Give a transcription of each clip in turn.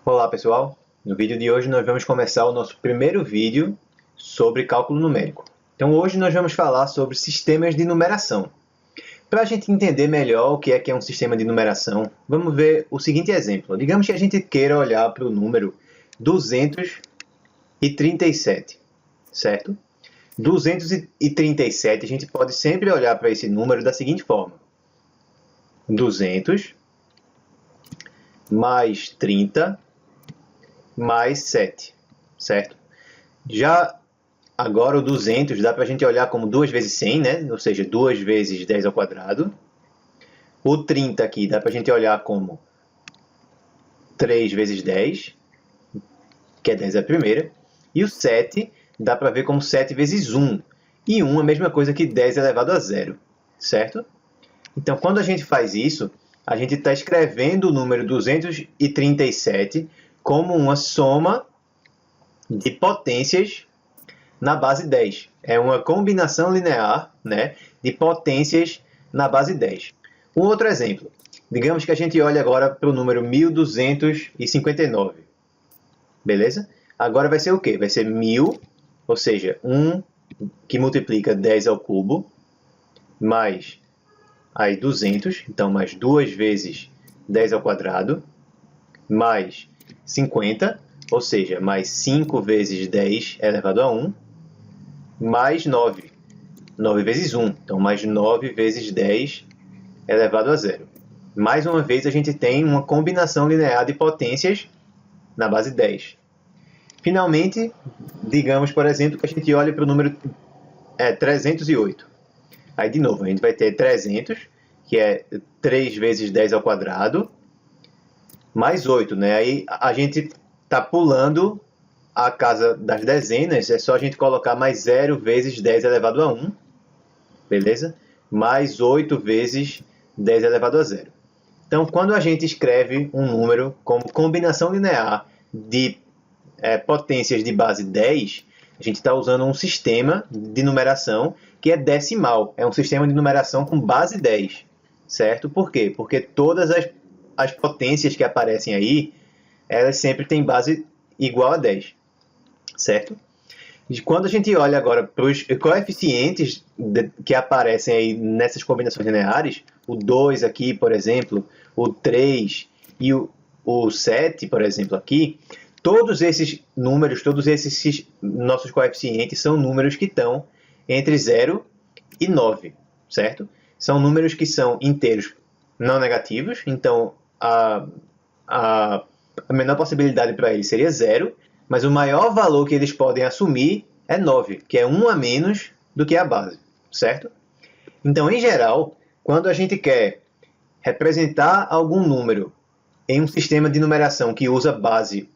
Olá pessoal, no vídeo de hoje nós vamos começar o nosso primeiro vídeo sobre cálculo numérico. Então hoje nós vamos falar sobre sistemas de numeração. Para a gente entender melhor o que é um sistema de numeração, vamos ver o seguinte exemplo. Digamos que a gente queira olhar para o número 237, certo? 237, a gente pode sempre olhar para esse número da seguinte forma. 200 mais 30 mais 7, certo? Já agora o 200 dá para a gente olhar como 2 vezes 100, né? Ou seja, 2 vezes 10 ao quadrado. O 30 aqui dá para a gente olhar como 3 vezes 10, que é 10 a primeira. E o 7 dá para ver como 7 vezes 1. E 1 é a mesma coisa que 10 elevado a 0, certo? Então, quando a gente faz isso, a gente está escrevendo o número 237 como uma soma de potências na base 10. É uma combinação linear, né, de potências na base 10. Um outro exemplo. Digamos que a gente olhe agora para o número 1259. Beleza? Agora vai ser o quê? Vai ser 1000, ou seja, 1 que multiplica 10 ao cubo, mais aí 200, então mais 2 vezes 10 ao quadrado, mais 50, ou seja, mais 5 vezes 10 elevado a 1, mais 9. 9 vezes 1, então mais 9 vezes 10 elevado a 0. Mais uma vez, a gente tem uma combinação linear de potências na base 10. Finalmente, digamos, por exemplo, que a gente olhe para o número 308. Aí, de novo, a gente vai ter 300, que é 3 vezes 10 ao quadrado, mais 8, né? Aí a gente está pulando a casa das dezenas, é só a gente colocar mais 0 vezes 10 elevado a 1, beleza? Mais 8 vezes 10 elevado a 0. Então, quando a gente escreve um número como combinação linear de potências de base 10, a gente está usando um sistema de numeração que é decimal. É um sistema de numeração com base 10, certo? Por quê? Porque todas as potências que aparecem aí, elas sempre têm base igual a 10, certo? E quando a gente olha agora para os coeficientes que aparecem aí nessas combinações lineares, o 2 aqui, por exemplo, o 3 e o 7, por exemplo, aqui, todos esses números, todos esses nossos coeficientes são números que estão entre 0 e 9, certo? São números que são inteiros não negativos, então a menor possibilidade para eles seria 0, mas o maior valor que eles podem assumir é 9, que é 1 a menos do que a base, certo? Então, em geral, quando a gente quer representar algum número em um sistema de numeração que usa base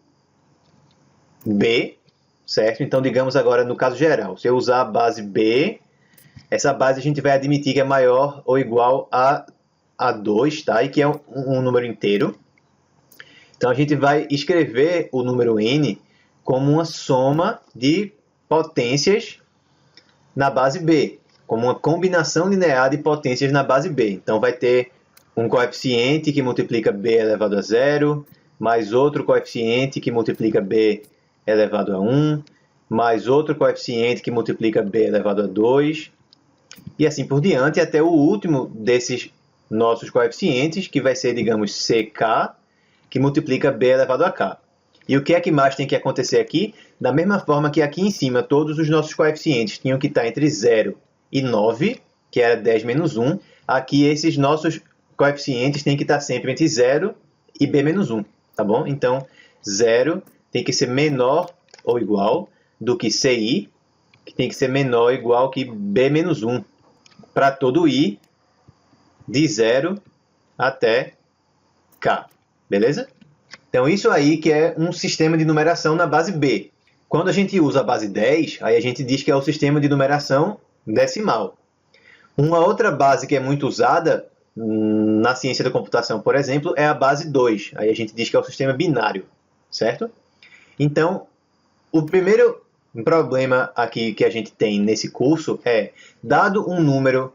B, certo? Então, digamos agora no caso geral, se eu usar a base B, essa base a gente vai admitir que é maior ou igual a 2, tá? E que é um número inteiro. Então, a gente vai escrever o número n como uma soma de potências na base B, como uma combinação linear de potências na base B. Então, vai ter um coeficiente que multiplica b elevado a 0, mais outro coeficiente que multiplica b elevado a 1, mais outro coeficiente que multiplica b elevado a 2, e assim por diante, até o último desses nossos coeficientes, que vai ser, digamos, ck, que multiplica b elevado a k. E o que é que mais tem que acontecer aqui? Da mesma forma que aqui em cima, todos os nossos coeficientes tinham que estar entre 0 e 9, que era 10 menos 1, aqui esses nossos coeficientes têm que estar sempre entre 0 e b menos 1, tá bom? Então, 0 tem que ser menor ou igual do que ci, que tem que ser menor ou igual que b menos 1, para todo i de 0 até k, beleza? Então, isso aí que é um sistema de numeração na base B. Quando a gente usa a base 10, aí a gente diz que é o sistema de numeração decimal. Uma outra base que é muito usada na ciência da computação, por exemplo, é a base 2. Aí a gente diz que é o sistema binário, certo? Então, o primeiro problema aqui que a gente tem nesse curso é, dado um número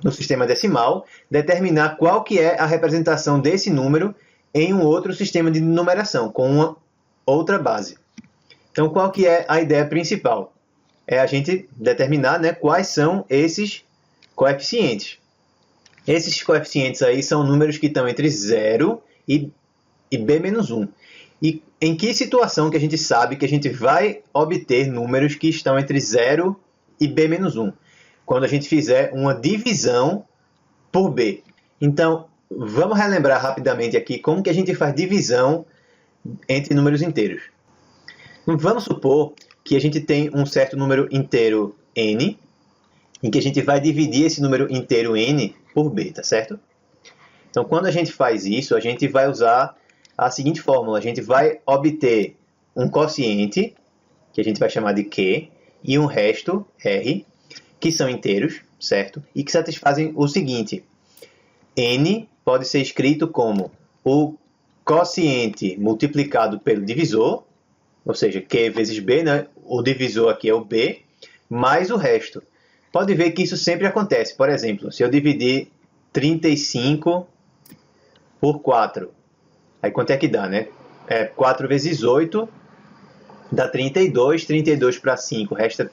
no sistema decimal, determinar qual que é a representação desse número em um outro sistema de numeração, com uma outra base. Então, qual que é a ideia principal? É a gente determinar, né, quais são esses coeficientes. Esses coeficientes aí são números que estão entre 0 e b-1. E em que situação que a gente sabe que a gente vai obter números que estão entre 0 e b-1? Quando a gente fizer uma divisão por b. Então, vamos relembrar rapidamente aqui como que a gente faz divisão entre números inteiros. Vamos supor que a gente tem um certo número inteiro n, em que a gente vai dividir esse número inteiro n por b, tá certo? Então, quando a gente faz isso, a gente vai usar a seguinte fórmula. A gente vai obter um quociente, que a gente vai chamar de q, e um resto, r, que são inteiros, certo? E que satisfazem o seguinte. N pode ser escrito como o quociente multiplicado pelo divisor, ou seja, q vezes b, né? O divisor aqui é o b, mais o resto. Pode ver que isso sempre acontece. Por exemplo, se eu dividir 35 por 4, aí quanto é que dá, né? 4 vezes 8 dá 32, 32 para 5 resta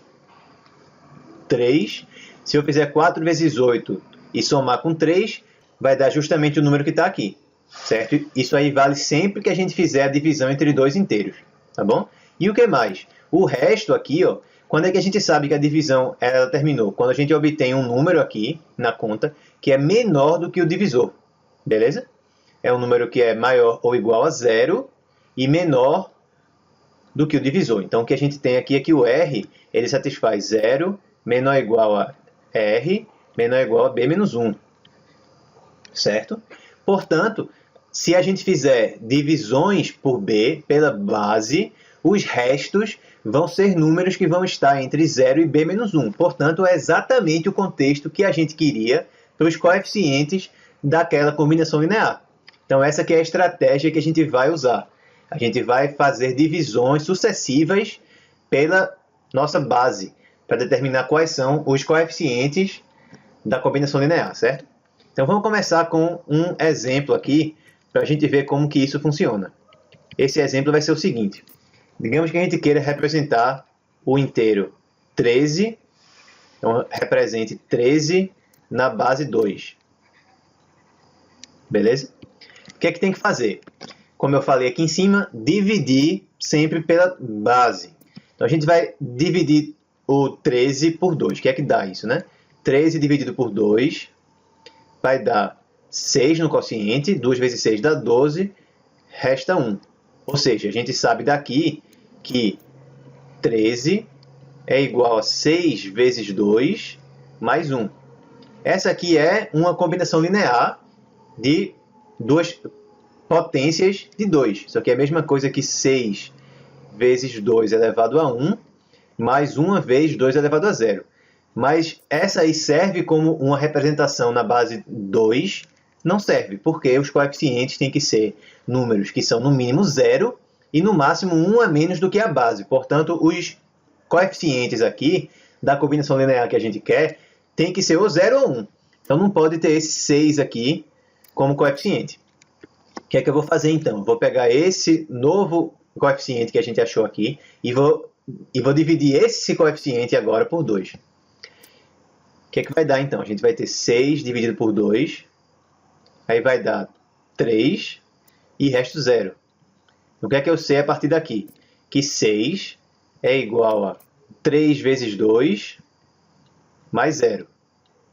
3. Se eu fizer 4 vezes 8 e somar com 3, vai dar justamente o número que está aqui, certo? Isso aí vale sempre que a gente fizer a divisão entre dois inteiros, tá bom? E o que mais? O resto aqui, ó, quando é que a gente sabe que a divisão ela terminou? Quando a gente obtém um número aqui na conta que é menor do que o divisor, beleza? É um número que é maior ou igual a 0 e menor do que o divisor. Então, o que a gente tem aqui é que o R ele satisfaz 0 menor ou igual a R menor ou igual a b-1. Certo? Portanto, se a gente fizer divisões por b pela base, os restos vão ser números que vão estar entre 0 e b-1. Portanto, é exatamente o contexto que a gente queria para os coeficientes daquela combinação linear. Então, essa aqui é a estratégia que a gente vai usar. A gente vai fazer divisões sucessivas pela nossa base, para determinar quais são os coeficientes da combinação linear, certo? Então, vamos começar com um exemplo aqui, para a gente ver como que isso funciona. Esse exemplo vai ser o seguinte. Digamos que a gente queira representar o inteiro 13, então represente 13 na base 2. Beleza? O que é que tem que fazer? Como eu falei aqui em cima, dividir sempre pela base. Então, a gente vai dividir o 13 por 2. O que é que dá isso, né? 13 dividido por 2 vai dar 6 no quociente. 2 vezes 6 dá 12, resta 1. Ou seja, a gente sabe daqui que 13 é igual a 6 vezes 2 mais 1. Essa aqui é uma combinação linear de duas potências de 2. Isso aqui é a mesma coisa que 6 vezes 2 elevado a 1, mais 1 vezes 2 elevado a 0. Mas essa aí serve como uma representação na base 2? Não serve, porque os coeficientes têm que ser números que são no mínimo 0 e no máximo 1 a menos do que a base. Portanto, os coeficientes aqui da combinação linear que a gente quer tem que ser ou 0 ou 1. Então não pode ter esse 6 aqui como coeficiente. O que é que eu vou fazer então? Eu vou pegar esse novo coeficiente que a gente achou aqui e vou dividir esse coeficiente agora por 2. O que é que vai dar então? A gente vai ter 6 dividido por 2, aí vai dar 3 e resto 0. O que é que eu sei a partir daqui? Que 6 é igual a 3 vezes 2 mais 0.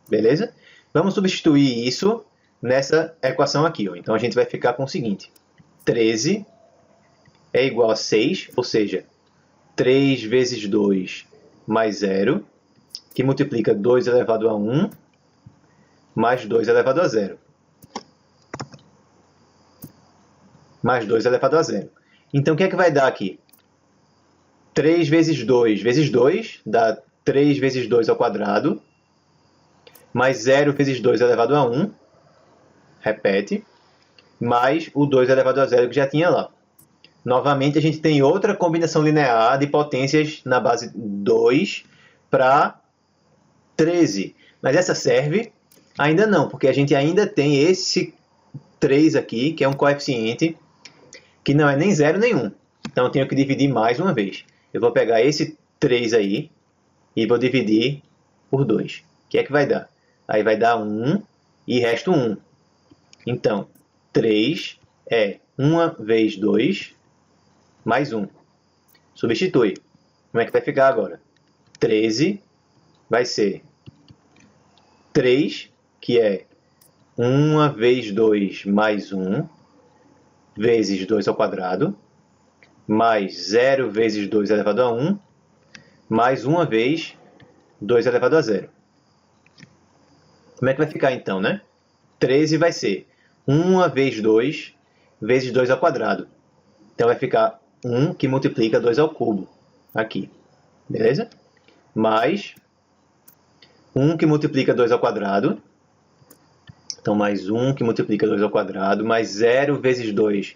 Beleza? Vamos substituir isso nessa equação aqui. Ó. Então, a gente vai ficar com o seguinte. 13 é igual a 6, ou seja, 3 vezes 2 mais 0, que multiplica 2 elevado a 1 mais 2 elevado a 0. Mais 2 elevado a 0. Então, o que é que vai dar aqui? 3 vezes 2 dá 3 vezes 2 ao quadrado, mais 0 vezes 2 elevado a 1, repete, mais o 2 elevado a 0 que já tinha lá. Novamente, a gente tem outra combinação linear de potências na base 2 para 13. Mas essa serve? Ainda não, porque a gente ainda tem esse 3 aqui, que é um coeficiente que não é nem 0 nem 1. Então, eu tenho que dividir mais uma vez. Eu vou pegar esse 3 aí e vou dividir por 2. O que é que vai dar? Aí vai dar 1 e resta 1. Então, 3 é 1 vezes 2 mais 1. Substitui. Como é que vai ficar agora? 13 vai ser 3, que é 1 vezes 2 mais 1, vezes 2 ao quadrado, mais 0 vezes 2 elevado a 1, mais 1 vez 2 elevado a 0. Como é que vai ficar então, né? 13 vai ser 1 vezes 2 vezes 2 ao quadrado. Então, vai ficar 1 que multiplica 2 ao cubo, aqui. Beleza? Mais 1 que multiplica 2 ao quadrado. Então, mais 1 que multiplica 2 ao quadrado, mais 0 vezes 2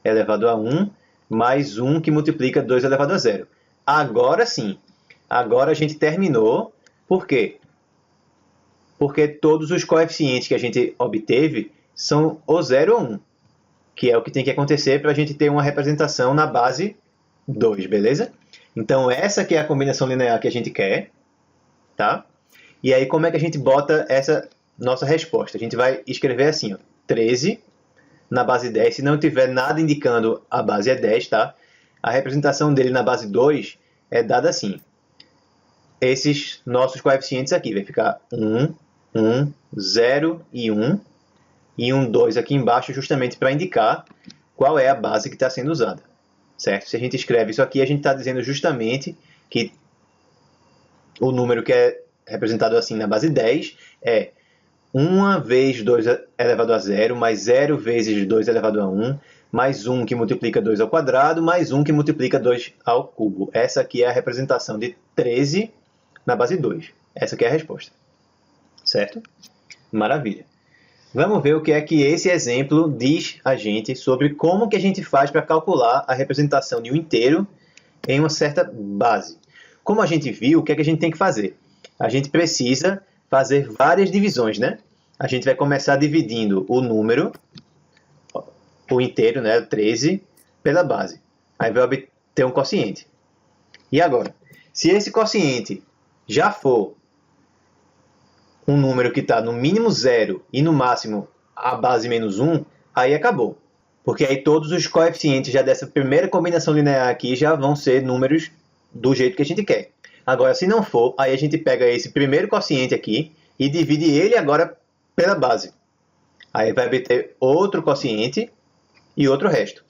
elevado a 1, mais 1 que multiplica 2 elevado a 0. Agora sim. Agora a gente terminou. Por quê? Porque todos os coeficientes que a gente obteve são o 0 ou 1, que é o que tem que acontecer para a gente ter uma representação na base 2, beleza? Então, essa aqui é a combinação linear que a gente quer, tá? E aí, como é que a gente bota essa nossa resposta? A gente vai escrever assim, ó, 13 na base 10. Se não tiver nada indicando a base é 10, tá? A representação dele na base 2 é dada assim. Esses nossos coeficientes aqui, vai ficar 1, 1, 0 e 1. E um 2 aqui embaixo, justamente para indicar qual é a base que está sendo usada. Certo? Se a gente escreve isso aqui, a gente está dizendo justamente que o número que é representado assim na base 10 é 1 vezes 2 elevado a 0, mais 0 vezes 2 elevado a 1, mais 1 que multiplica 2 ao quadrado, mais 1 que multiplica 2 ao cubo. Essa aqui é a representação de 13 na base 2. Essa aqui é a resposta. Certo? Maravilha. Vamos ver o que é que esse exemplo diz a gente sobre como que a gente faz para calcular a representação de um inteiro em uma certa base. Como a gente viu, o que é que a gente tem que fazer? A gente precisa fazer várias divisões, né? A gente vai começar dividindo o número, o inteiro, né, 13, pela base. Aí vai obter um quociente. E agora, se esse quociente já for um número que está no mínimo 0 e no máximo a base menos 1, aí acabou. Porque aí todos os coeficientes já dessa primeira combinação linear aqui já vão ser números do jeito que a gente quer. Agora, se não for, aí a gente pega esse primeiro quociente aqui e divide ele agora pela base. Aí vai obter outro quociente e outro resto.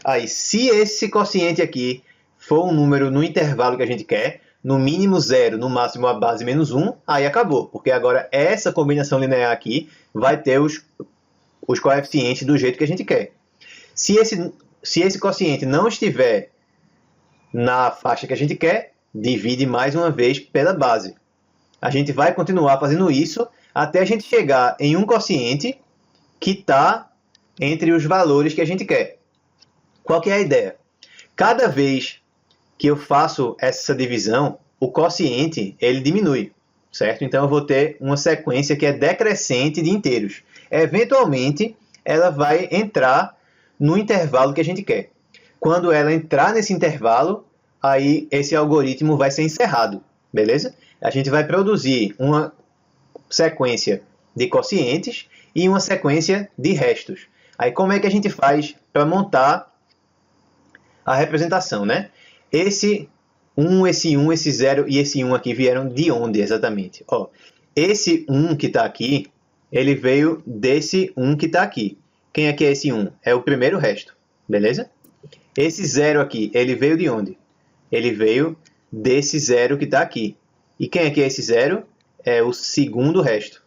Aí, se esse quociente aqui for um número no intervalo que a gente quer, no mínimo 0, no máximo a base menos 1, aí acabou. Porque agora essa combinação linear aqui vai ter os coeficientes do jeito que a gente quer. Se esse quociente não estiver na faixa que a gente quer, divide mais uma vez pela base. A gente vai continuar fazendo isso até a gente chegar em um quociente que está entre os valores que a gente quer. Qual que é a ideia? Cada vez que eu faço essa divisão, o quociente ele diminui, certo? Então eu vou ter uma sequência que é decrescente de inteiros. Eventualmente, ela vai entrar no intervalo que a gente quer. Quando ela entrar nesse intervalo, aí esse algoritmo vai ser encerrado, beleza? A gente vai produzir uma sequência de quocientes e uma sequência de restos. Aí como é que a gente faz para montar a representação, né? Esse 1, esse 1, esse 0 e esse 1 aqui vieram de onde exatamente? Ó, esse 1 que está aqui, ele veio desse 1 que está aqui. Quem é que é esse 1? É o primeiro resto, beleza? Esse 0 aqui, ele veio de onde? Ele veio desse 0 que está aqui. E quem é que é esse 0? É o segundo resto,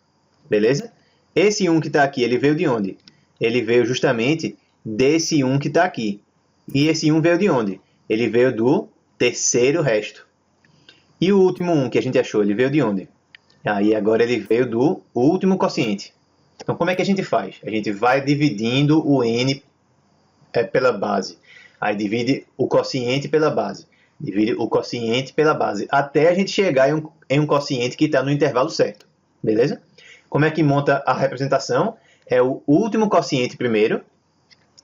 beleza? Esse 1 que está aqui, ele veio de onde? Ele veio justamente desse 1 que está aqui. E esse 1 veio de onde? Ele veio do terceiro resto. E o último 1 que a gente achou, ele veio de onde? Aí agora ele veio do último quociente. Então como é que a gente faz? A gente vai dividindo o n pela base. Aí divide o quociente pela base. Divide o quociente pela base. Até a gente chegar em um quociente que está no intervalo certo. Beleza? Como é que monta a representação? é o último quociente primeiro,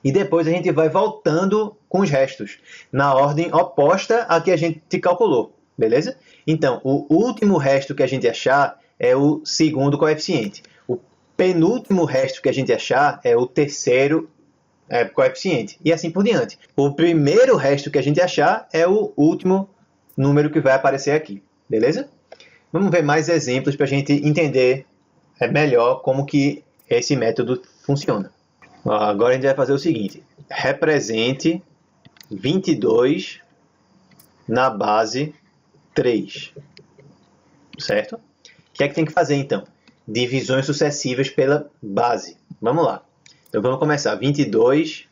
e depois a gente vai voltando com os restos, na ordem oposta à que a gente calculou, beleza? Então, o último resto que a gente achar é o segundo coeficiente. O penúltimo resto que a gente achar é o terceiro coeficiente, e assim por diante. O primeiro resto que a gente achar é o último número que vai aparecer aqui, beleza? Vamos ver mais exemplos para a gente entender melhor como que esse método funciona. Agora a gente vai fazer o seguinte: represente 22 na base 3, certo? O que é que tem que fazer então? Divisões sucessivas pela base. Vamos lá. Então vamos começar. 22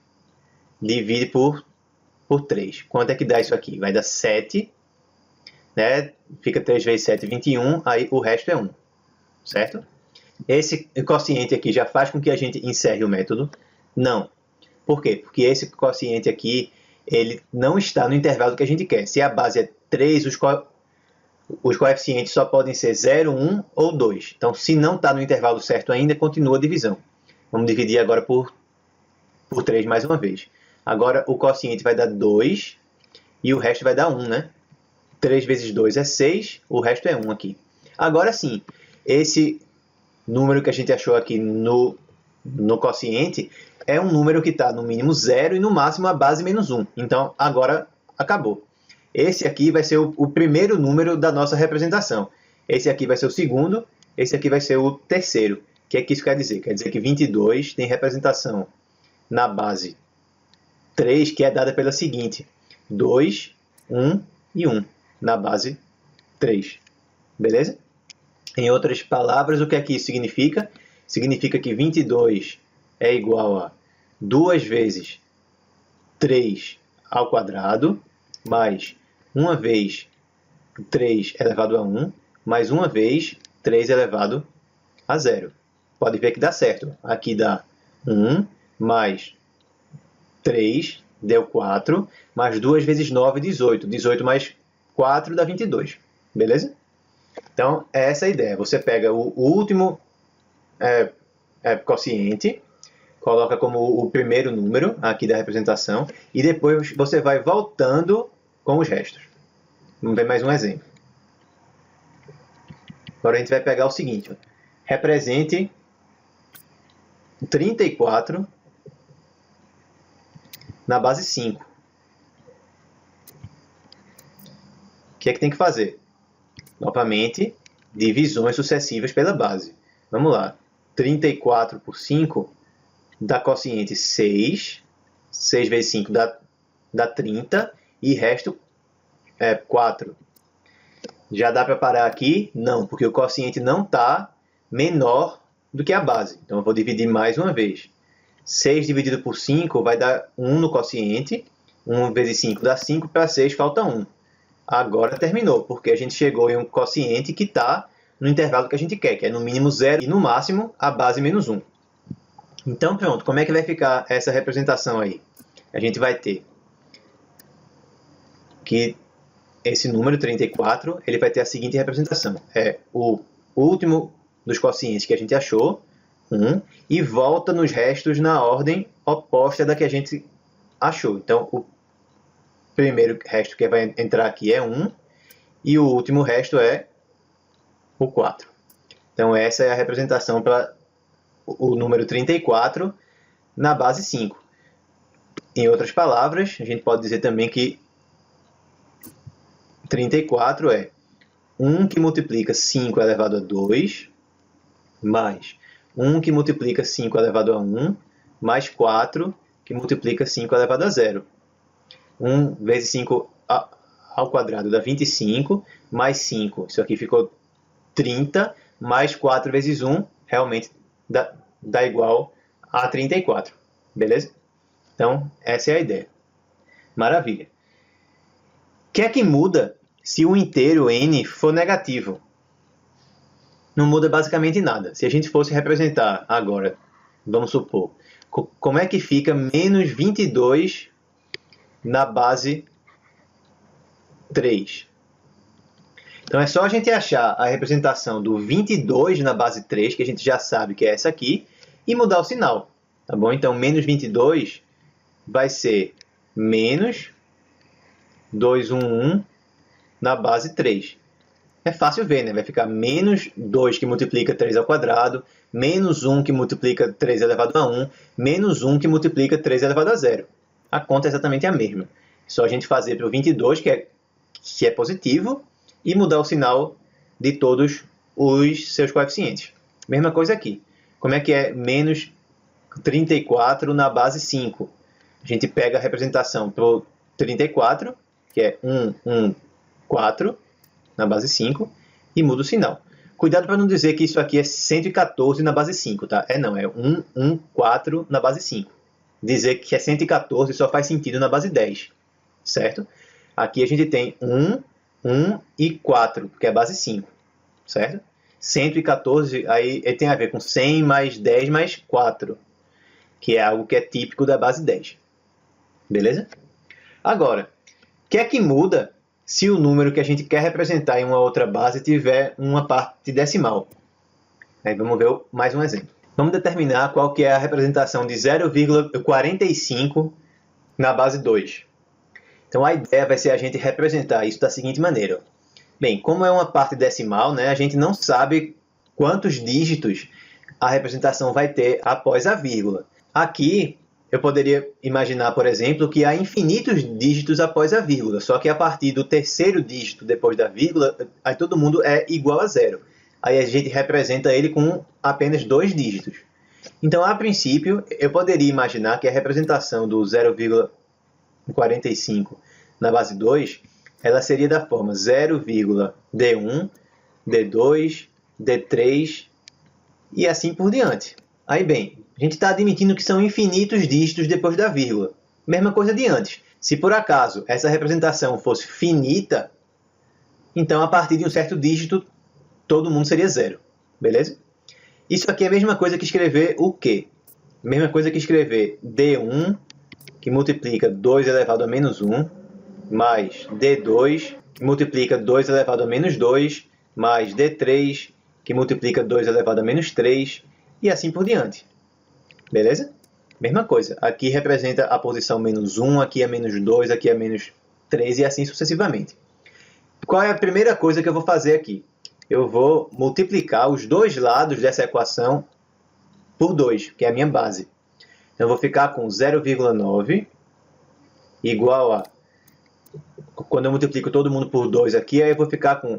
divide por 3. Quanto é que dá isso aqui? Vai dar 7, né? Fica 3 vezes 7, 21, aí o resto é 1, certo? Esse quociente aqui já faz com que a gente encerre o método? Não. Por quê? Porque esse quociente aqui, ele não está no intervalo que a gente quer. Se a base é 3, os coeficientes só podem ser 0, 1 ou 2. Então, se não está no intervalo certo ainda, continua a divisão. Vamos dividir agora por 3 mais uma vez. Agora, o quociente vai dar 2 e o resto vai dar 1, né? 3 vezes 2 é 6, o resto é 1 aqui. Agora sim, esse número que a gente achou aqui no quociente é um número que está no mínimo 0 e no máximo a base menos 1. Então, agora acabou. Esse aqui vai ser o primeiro número da nossa representação. Esse aqui vai ser o segundo, esse aqui vai ser o terceiro. O que é que isso quer dizer? Quer dizer que 22 tem representação na base 3, que é dada pela seguinte: 2, 1 e 1 na base 3. Beleza? Em outras palavras, o que é que isso significa? Significa que 22 é igual a 2 vezes 3 ao quadrado, mais 1 vez 3 elevado a 1, mais 1 vez 3 elevado a 0. Pode ver que dá certo. Aqui dá 1 mais 3, deu 4, mais 2 vezes 9, 18. 18 mais 4 dá 22. Beleza? Então, é essa a ideia. Você pega o último quociente, coloca como o primeiro número aqui da representação, e depois você vai voltando com os restos. Vamos ver mais um exemplo. Agora a gente vai pegar o seguinte: ó. Represente 34 na base 5. O que é que tem que fazer? Novamente, divisões sucessivas pela base. Vamos lá. 34 por 5 dá quociente 6. 6 vezes 5 dá 30. E resto é 4. Já dá para parar aqui? Não, porque o quociente não está menor do que a base. Então, eu vou dividir mais uma vez. 6 dividido por 5 vai dar 1 no quociente. 1 vezes 5 dá 5, para 6 falta 1. Agora terminou, porque a gente chegou em um quociente que está no intervalo que a gente quer, que é no mínimo 0 e no máximo a base menos 1. Então, pronto, como é que vai ficar essa representação aí? A gente vai ter que esse número 34, ele vai ter a seguinte representação. É o último dos quocientes que a gente achou, 1, e volta nos restos na ordem oposta da que a gente achou. Então, o primeiro resto que vai entrar aqui é 1, e o último resto é o 4. Então, essa é a representação para o número 34 na base 5. Em outras palavras, a gente pode dizer também que 34 é 1 que multiplica 5 elevado a 2, mais 1 que multiplica 5 elevado a 1, mais 4 que multiplica 5 elevado a 0. 1 vezes 5 ao quadrado dá 25, mais 5, isso aqui ficou 30, mais 4 vezes 1, realmente dá igual a 34. Beleza? Então, essa é a ideia. Maravilha. O que é que muda se o inteiro n for negativo? Não muda basicamente nada. Se a gente fosse representar agora, vamos supor, como é que fica menos 22 na base 3? Então, é só a gente achar a representação do 22 na base 3, que a gente já sabe que é essa aqui, e mudar o sinal. Tá bom? Então, menos 22 vai ser menos 211 na base 3. É fácil ver, né? Vai ficar menos 2 que multiplica 3 ao quadrado, menos 1 que multiplica 3 elevado a 1, menos 1 que multiplica 3 elevado a 0. A conta é exatamente a mesma. Só a gente fazer para o 22, que é positivo, e mudar o sinal de todos os seus coeficientes. Mesma coisa aqui. Como é que é menos 34 na base 5? A gente pega a representação para o 34, que é 1, 1, 4, na base 5, e muda o sinal. Cuidado para não dizer que isso aqui é 114 na base 5, tá? Não, é 1, 1, 4 na base 5. Dizer que é 114 só faz sentido na base 10, certo? Aqui a gente tem 1, 1 e 4, que é a base 5, certo? 114 aí tem a ver com 100 mais 10 mais 4, que é algo que é típico da base 10. Beleza? Agora, o que é que muda se o número que a gente quer representar em uma outra base tiver uma parte decimal? Aí vamos ver mais um exemplo. Vamos determinar qual que é a representação de 0,45 na base 2. Então a ideia vai ser a gente representar isso da seguinte maneira. Bem, como é uma parte decimal, né, a gente não sabe quantos dígitos a representação vai ter após a vírgula. Aqui eu poderia imaginar, por exemplo, que há infinitos dígitos após a vírgula, só que a partir do terceiro dígito depois da vírgula, aí todo mundo é igual a zero. Aí a gente representa ele com apenas 2 dígitos. Então, a princípio, eu poderia imaginar que a representação do 0,45 na base 2, ela seria da forma 0,D1, D2, D3 e assim por diante. Aí, bem, a gente está admitindo que são infinitos dígitos depois da vírgula. Mesma coisa de antes. Se por acaso essa representação fosse finita, então a partir de um certo dígito, todo mundo seria zero. Beleza? Isso aqui é a mesma coisa que escrever o quê? Mesma coisa que escrever D1, que multiplica 2 elevado a menos 1, mais D2, que multiplica 2 elevado a menos 2, mais D3, que multiplica 2 elevado a menos 3, e assim por diante. Beleza? Mesma coisa. Aqui representa a posição menos 1, aqui é menos 2, aqui é menos 3 e assim sucessivamente. Qual é a primeira coisa que eu vou fazer aqui? Eu vou multiplicar os dois lados dessa equação por 2, que é a minha base. Então, eu vou ficar com 0,9 igual a... Quando eu multiplico todo mundo por 2 aqui, aí eu vou ficar com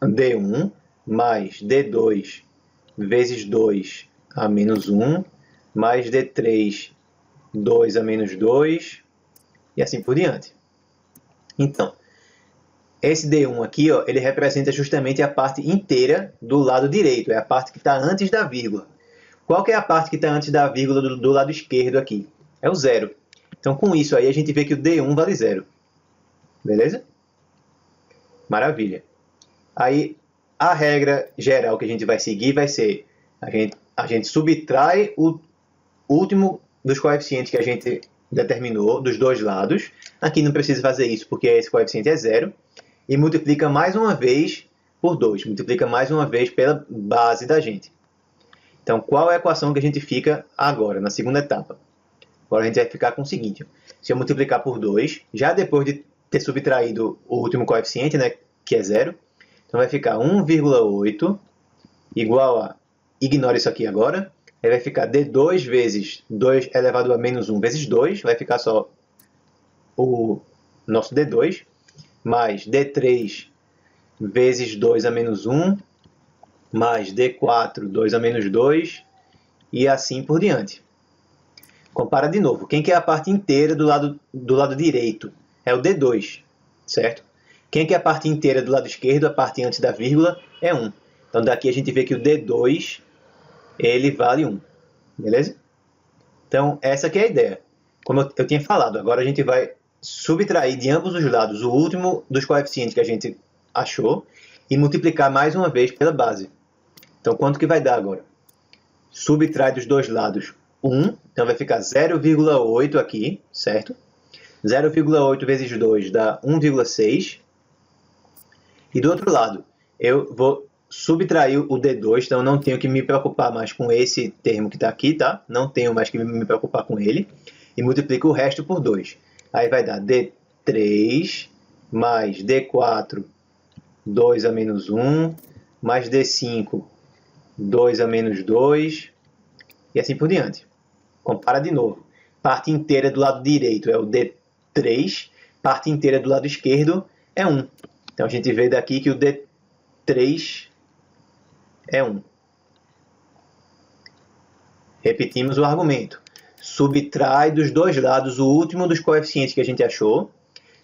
D1 mais D2 vezes 2 a menos 1, mais D3, 2 a menos 2, e assim por diante. Então, esse D1 aqui, ó, ele representa justamente a parte inteira do lado direito, é a parte que está antes da vírgula. Qual que é a parte que está antes da vírgula do lado esquerdo aqui? É o zero. Então, com isso aí, a gente vê que o D1 vale zero. Beleza? Maravilha. Aí, a regra geral que a gente vai seguir vai ser a gente subtrai o último dos coeficientes que a gente determinou dos dois lados. Aqui não precisa fazer isso porque esse coeficiente é zero. E multiplica mais uma vez por 2. Multiplica mais uma vez pela base da gente. Então, qual é a equação que a gente fica agora, na segunda etapa? Agora a gente vai ficar com o seguinte. Se eu multiplicar por 2, já depois de ter subtraído o último coeficiente, né, que é zero, então vai ficar 1,8 igual a... Ignora isso aqui agora. Aí vai ficar D2 vezes 2 elevado a menos 1 vezes 2. Vai ficar só o nosso D2. Mais D3 vezes 2 a menos 1. Mais D4, 2 a menos 2. E assim por diante. Compara de novo. Quem que é a parte inteira do lado direito? É o D2, certo? Quem que é a parte inteira do lado esquerdo? A parte antes da vírgula é 1. Então daqui a gente vê que o D2 ele vale 1. Beleza? Então essa aqui é a ideia. Como eu tinha falado, agora a gente vai subtrair de ambos os lados o último dos coeficientes que a gente achou e multiplicar mais uma vez pela base. Então quanto que vai dar agora? Subtrai dos dois lados 1, então vai ficar 0,8 aqui, certo? 0,8 vezes 2 dá 1,6. E do outro lado, eu vou subtrair o D2, então não tenho que me preocupar mais com esse termo que está aqui, tá? Não tenho mais que me preocupar com ele. E multiplico o resto por 2. Aí vai dar D3 mais D4, 2 a menos 1, mais D5, 2 a menos 2, e assim por diante. Compara de novo. Parte inteira do lado direito é o D3, parte inteira do lado esquerdo é 1. Então a gente vê daqui que o D3 é 1. Repetimos o argumento. Subtrai dos dois lados o último dos coeficientes que a gente achou.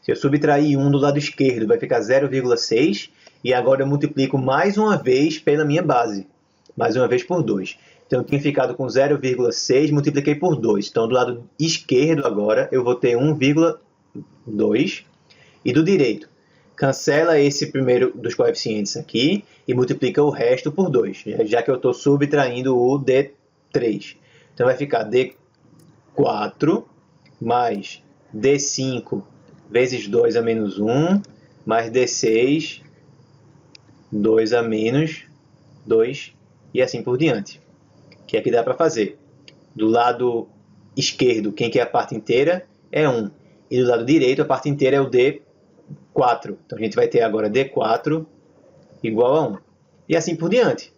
Se eu subtrair 1 do lado esquerdo, vai ficar 0,6. E agora eu multiplico mais uma vez pela minha base. Mais uma vez por 2. Então, eu tinha ficado com 0,6, multipliquei por 2. Então, do lado esquerdo agora, eu vou ter 1,2. E do direito, cancela esse primeiro dos coeficientes aqui e multiplica o resto por 2, já que eu estou subtraindo o D3. Então, vai ficar D4 mais D5 vezes 2 a menos 1, mais D6, 2 a menos 2, e assim por diante. Que é que dá para fazer. Do lado esquerdo, quem quer a parte inteira é 1. E do lado direito, a parte inteira é o D4. Então, a gente vai ter agora D4 igual a 1. E assim por diante.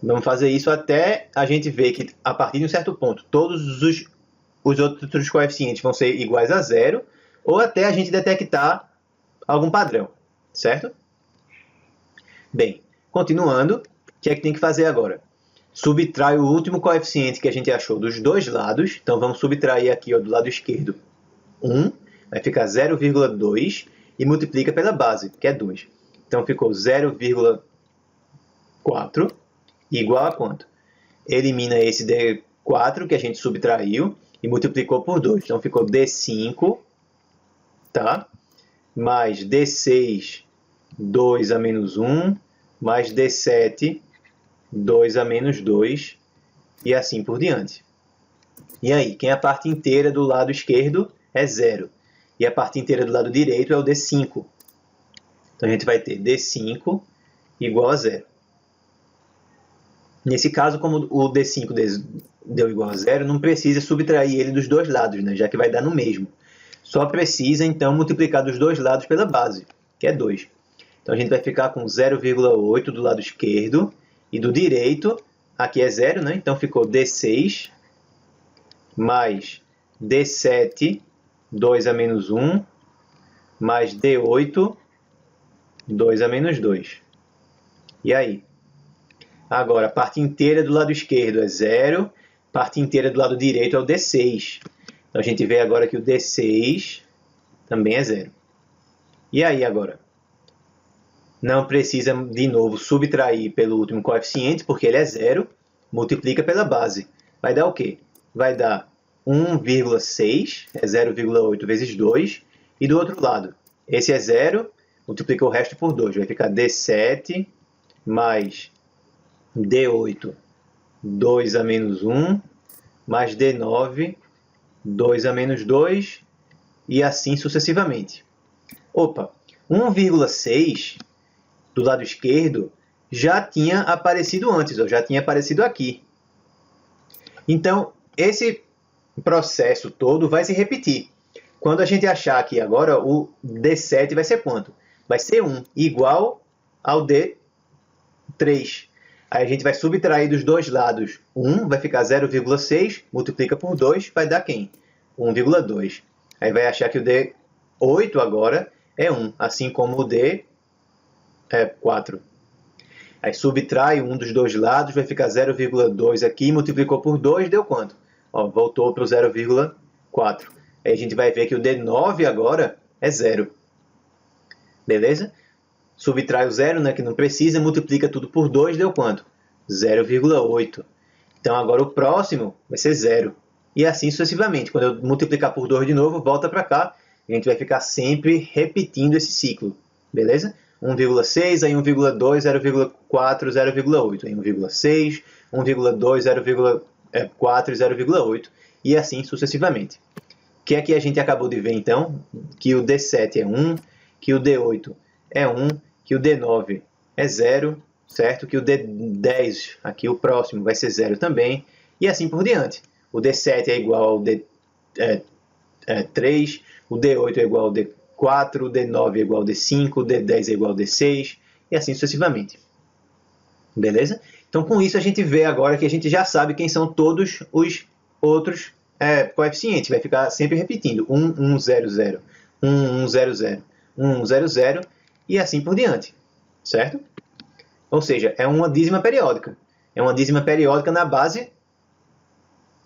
Vamos fazer isso até a gente ver que, a partir de um certo ponto, todos os outros coeficientes vão ser iguais a 0, ou até a gente detectar algum padrão, certo? Bem, continuando, o que é que tem que fazer agora? Subtrai o último coeficiente que a gente achou dos dois lados. Então, vamos subtrair aqui do lado esquerdo 1, vai ficar 0,2 e multiplica pela base, que é 2. Então, ficou 0,4 igual a quanto? Elimina esse D4 que a gente subtraiu e multiplicou por 2. Então, ficou D5, tá? Mais D6, 2 a menos 1, mais D7, 2 a menos 2, e assim por diante. E aí, quem é a parte inteira do lado esquerdo é 0. E a parte inteira do lado direito é o D5. Então, a gente vai ter D5 igual a 0. Nesse caso, como o D5 deu igual a 0, não precisa subtrair ele dos dois lados, né? Já que vai dar no mesmo. Só precisa, então, multiplicar dos dois lados pela base, que é 2. Então, a gente vai ficar com 0,8 do lado esquerdo. E do direito, aqui é 0, né? Então, ficou D6 mais D7, 2 a menos 1, mais D8, 2 a menos 2. E aí? Agora, a parte inteira do lado esquerdo é 0, a parte inteira do lado direito é o D6. Então, a gente vê agora que o D6 também é 0. E aí agora? Não precisa, de novo, subtrair pelo último coeficiente, porque ele é 0. Multiplica pela base. Vai dar o quê? Vai dar 1,6, é 0,8 vezes 2. E do outro lado, esse é 0, multiplica o resto por 2. Vai ficar D7 mais D8, 2 a menos 1, mais D9, 2 a menos 2, e assim sucessivamente. Opa, 1,6 do lado esquerdo já tinha aparecido antes, já tinha aparecido aqui. Então, esse processo todo vai se repetir. Quando a gente achar aqui agora, o D7 vai ser quanto? Vai ser 1, igual ao D3. Aí a gente vai subtrair dos dois lados 1, vai ficar 0,6, multiplica por 2, vai dar quem? 1,2. Aí vai achar que o D8 agora é 1, assim como o D4. Aí subtrai um dos dois lados, vai ficar 0,2 aqui, multiplicou por 2, deu quanto? Ó, voltou para o 0,4. Aí a gente vai ver que o D9 agora é 0. Beleza? Subtrai o 0, né, que não precisa, multiplica tudo por 2, deu quanto? 0,8. Então agora o próximo vai ser 0. E assim sucessivamente. Quando eu multiplicar por 2 de novo, volta para cá. A gente vai ficar sempre repetindo esse ciclo. Beleza? 1,6, aí 1,2, 0,4, 0,8. Aí 1,6, 1,2, 0,4 e 0,8. E assim sucessivamente. O que é que a gente acabou de ver então? Que o D7 é 1, que o D8 é 1, que o D9 é 0 certo? Que o D10, aqui o próximo, vai ser 0 também, e assim por diante. O D7 é igual ao D3, o D8 é igual ao D4, o D9 é igual ao D5, o D10 é igual ao D6, e assim sucessivamente. Beleza? Então, com isso, a gente vê agora que a gente já sabe quem são todos os outros coeficientes. Vai ficar sempre repetindo. 1, 1, 0, 0. 1, 1, 0, 0. 1, 1, 0, 0. E assim por diante. Certo? Ou seja, é uma dízima periódica. É uma dízima periódica na base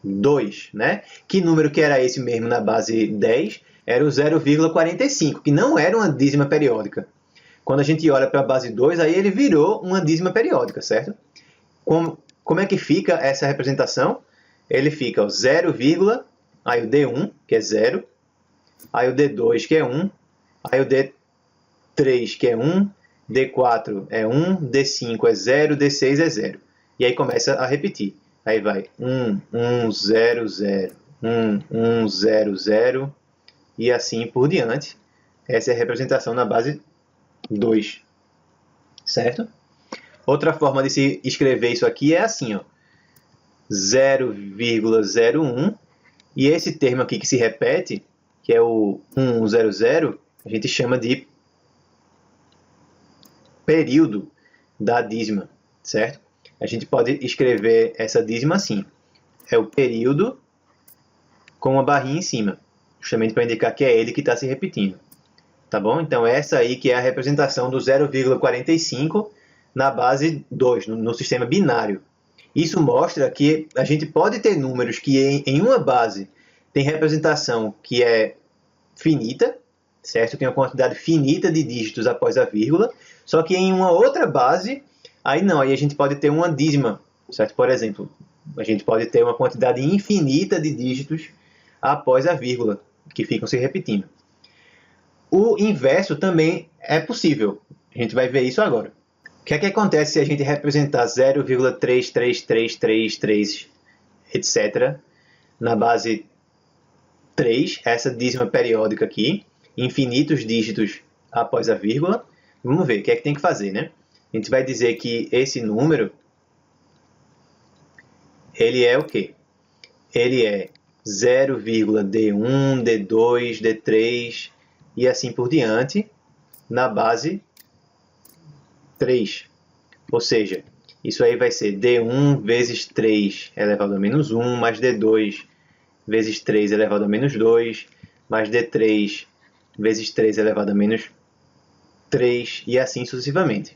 2. Né? Que número que era esse mesmo na base 10? Era o 0,45, que não era uma dízima periódica. Quando a gente olha para a base 2, aí ele virou uma dízima periódica, certo? Como é que fica essa representação? Ele fica o 0, aí o D1, que é 0, aí o D2, que é 1, aí o D3, que é 1, D4 é 1, D5 é 0, D6 é 0. E aí começa a repetir. Aí vai 1, 1, 0, 0, 1, 1, 0, 0, e assim por diante. Essa é a representação na base 2, certo? Outra forma de se escrever isso aqui é assim, ó, 0,01, e esse termo aqui que se repete, que é o 100, a gente chama de período da dízima, certo? A gente pode escrever essa dízima assim, é o período com uma barrinha em cima, justamente para indicar que é ele que está se repetindo. Tá bom? Então, essa aí que é a representação do 0,45 na base 2, no sistema binário. Isso mostra que a gente pode ter números que em uma base tem representação que é finita, certo? Tem uma quantidade finita de dígitos após a vírgula, só que em uma outra base, aí não, aí a gente pode ter uma dízima, certo? Por exemplo, a gente pode ter uma quantidade infinita de dígitos após a vírgula, que ficam se repetindo. O inverso também é possível. A gente vai ver isso agora. O que é que acontece se a gente representar 0,33333, etc., na base 3, essa dízima periódica aqui, infinitos dígitos após a vírgula? Vamos ver o que é que tem que fazer, né? A gente vai dizer que esse número, ele é o quê? Ele é 0,D1, D2, D3 e assim por diante, na base 3. Ou seja, isso aí vai ser D1 vezes 3 elevado a menos 1, mais D2 vezes 3 elevado a menos 2, mais D3 vezes 3 elevado a menos 3, e assim sucessivamente.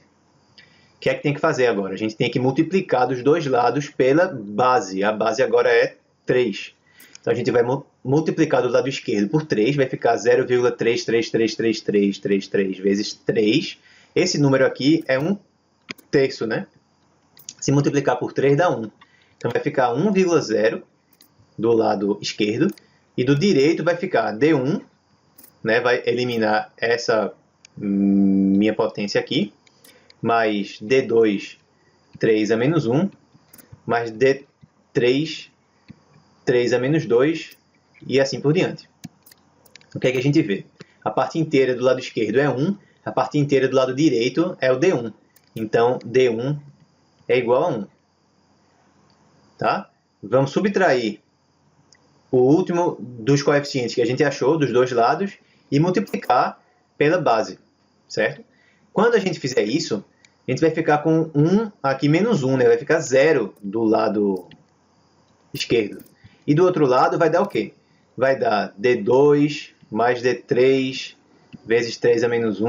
O que é que tem que fazer agora? A gente tem que multiplicar dos dois lados pela base. A base agora é 3. Então, a gente vai multiplicar do lado esquerdo por 3, vai ficar 0,3333333 vezes 3. Esse número aqui é 1/3, né? Se multiplicar por 3 dá 1. Então, vai ficar 1,0 do lado esquerdo. E do direito vai ficar D1, né? Vai eliminar essa minha potência aqui, mais D2, 3 a menos 1, mais D3, 3 a menos 2, e assim por diante. O que é que a gente vê? A parte inteira do lado esquerdo é 1, a parte inteira do lado direito é o D1. Então, D1 é igual a 1. Tá? Vamos subtrair o último dos coeficientes que a gente achou, dos dois lados, e multiplicar pela base, certo? Quando a gente fizer isso, a gente vai ficar com 1 aqui menos 1, né? Vai ficar 0 do lado esquerdo. E do outro lado vai dar o quê? Vai dar D2 mais D3 vezes 3 a menos 1,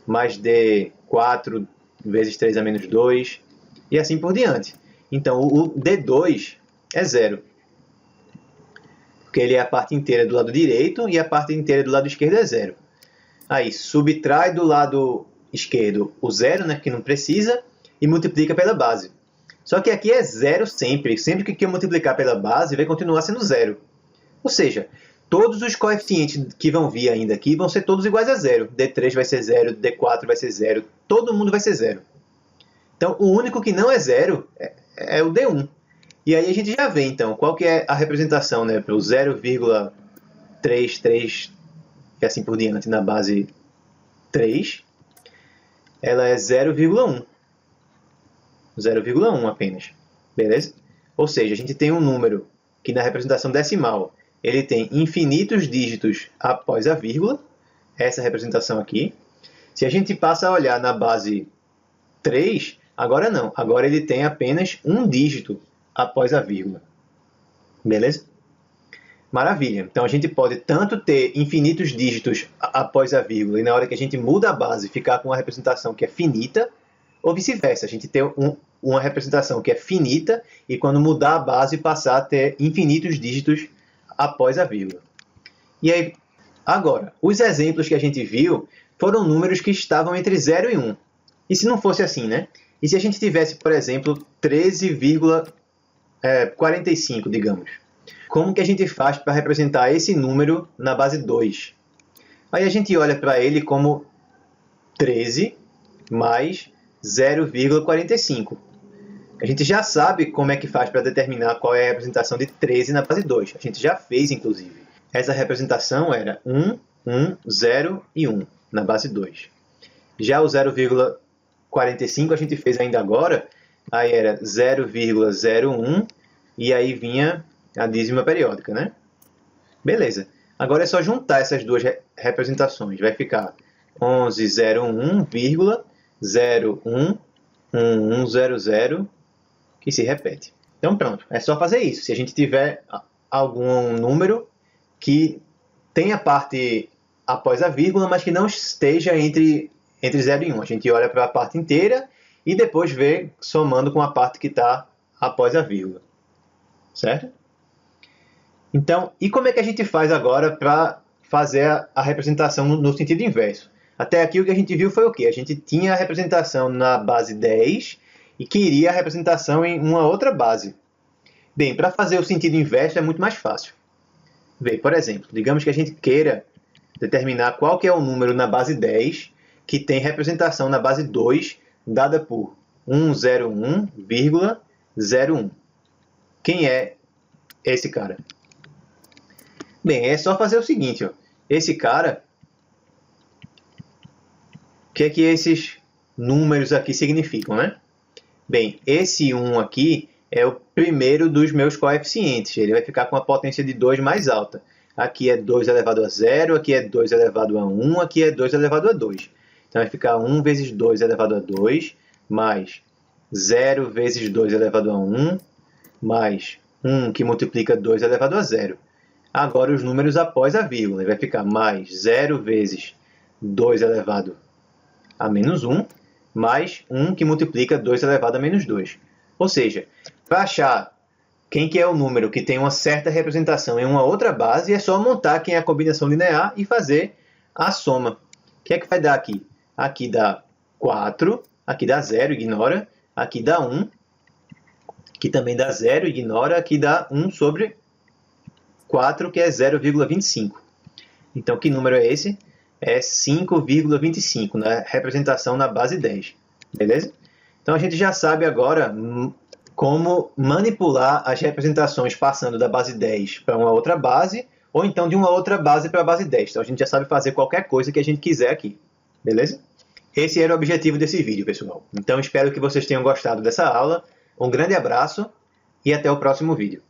mais D4 vezes 3 a menos 2, e assim por diante. Então, o D2 é 0, porque ele é a parte inteira do lado direito e a parte inteira do lado esquerdo é 0. Aí, subtrai do lado esquerdo o 0, né, que não precisa, e multiplica pela base. Só que aqui é 0 sempre. Sempre que eu multiplicar pela base, vai continuar sendo 0. Ou seja, todos os coeficientes que vão vir ainda aqui vão ser todos iguais a 0. D3 vai ser 0, D4 vai ser 0, todo mundo vai ser 0. Então, o único que não é 0 é o D1. E aí a gente já vê, então, qual que é a representação, né, para o 0,33 e assim por diante na base 3. Ela é 0,1. 0,1 apenas. Beleza? Ou seja, a gente tem um número que na representação decimal ele tem infinitos dígitos após a vírgula, essa representação aqui. Se a gente passa a olhar na base 3, agora não. Agora ele tem apenas um dígito após a vírgula. Beleza? Maravilha. Então a gente pode tanto ter infinitos dígitos após a vírgula e na hora que a gente muda a base ficar com uma representação que é finita, ou vice-versa. A gente ter uma representação que é finita e quando mudar a base passar a ter infinitos dígitos após a vírgula. E aí, agora, os exemplos que a gente viu foram números que estavam entre 0 e 1. E se não fosse assim, né? E se a gente tivesse, por exemplo, 13,45, digamos? Como que a gente faz para representar esse número na base 2? Aí a gente olha para ele como 13 mais 0,45. A gente já sabe como é que faz para determinar qual é a representação de 13 na base 2. A gente já fez, inclusive. Essa representação era 1, 1, 0 e 1 na base 2. Já o 0,45 a gente fez ainda agora, aí era 0,01 e aí vinha a dízima periódica, né? Beleza. Agora é só juntar essas duas representações. Vai ficar 1101,011100 que se repete. Então pronto, é só fazer isso. Se a gente tiver algum número que tenha parte após a vírgula, mas que não esteja entre 0 e 1. A gente olha para a parte inteira e depois vê somando com a parte que está após a vírgula. Certo? Então, e como é que a gente faz agora para fazer a representação no sentido inverso? Até aqui o que a gente viu foi o quê? A gente tinha a representação na base 10 e queria a representação em uma outra base. Bem, para fazer o sentido inverso é muito mais fácil. Bem, por exemplo, digamos que a gente queira determinar qual que é o número na base 10 que tem representação na base 2 dada por 101,01. Quem é esse cara? Bem, é só fazer o seguinte, ó. Esse cara, o que é que esses números aqui significam, né? Bem, esse 1 aqui é o primeiro dos meus coeficientes. Ele vai ficar com a potência de 2 mais alta. Aqui é 2 elevado a 0, aqui é 2 elevado a 1, aqui é 2 elevado a 2. Então vai ficar 1 vezes 2 elevado a 2, mais 0 vezes 2 elevado a 1, mais 1 que multiplica 2 elevado a 0. Agora os números após a vírgula. Vai ficar mais 0 vezes 2 elevado a menos 1, mais 1 que multiplica 2 elevado a menos 2. Ou seja, para achar quem que é o número que tem uma certa representação em uma outra base, é só montar quem é a combinação linear e fazer a soma. O que é que vai dar aqui? Aqui dá 4, aqui dá 0, ignora. Aqui dá 1, aqui também dá 0, ignora. Aqui dá 1 sobre 4, que é 0,25. Então, que número é esse? É 5,25, na representação na base 10. Beleza? Então, a gente já sabe agora como manipular as representações passando da base 10 para uma outra base, ou então de uma outra base para a base 10. Então, a gente já sabe fazer qualquer coisa que a gente quiser aqui. Beleza? Esse era o objetivo desse vídeo, pessoal. Então, espero que vocês tenham gostado dessa aula. Um grande abraço e até o próximo vídeo.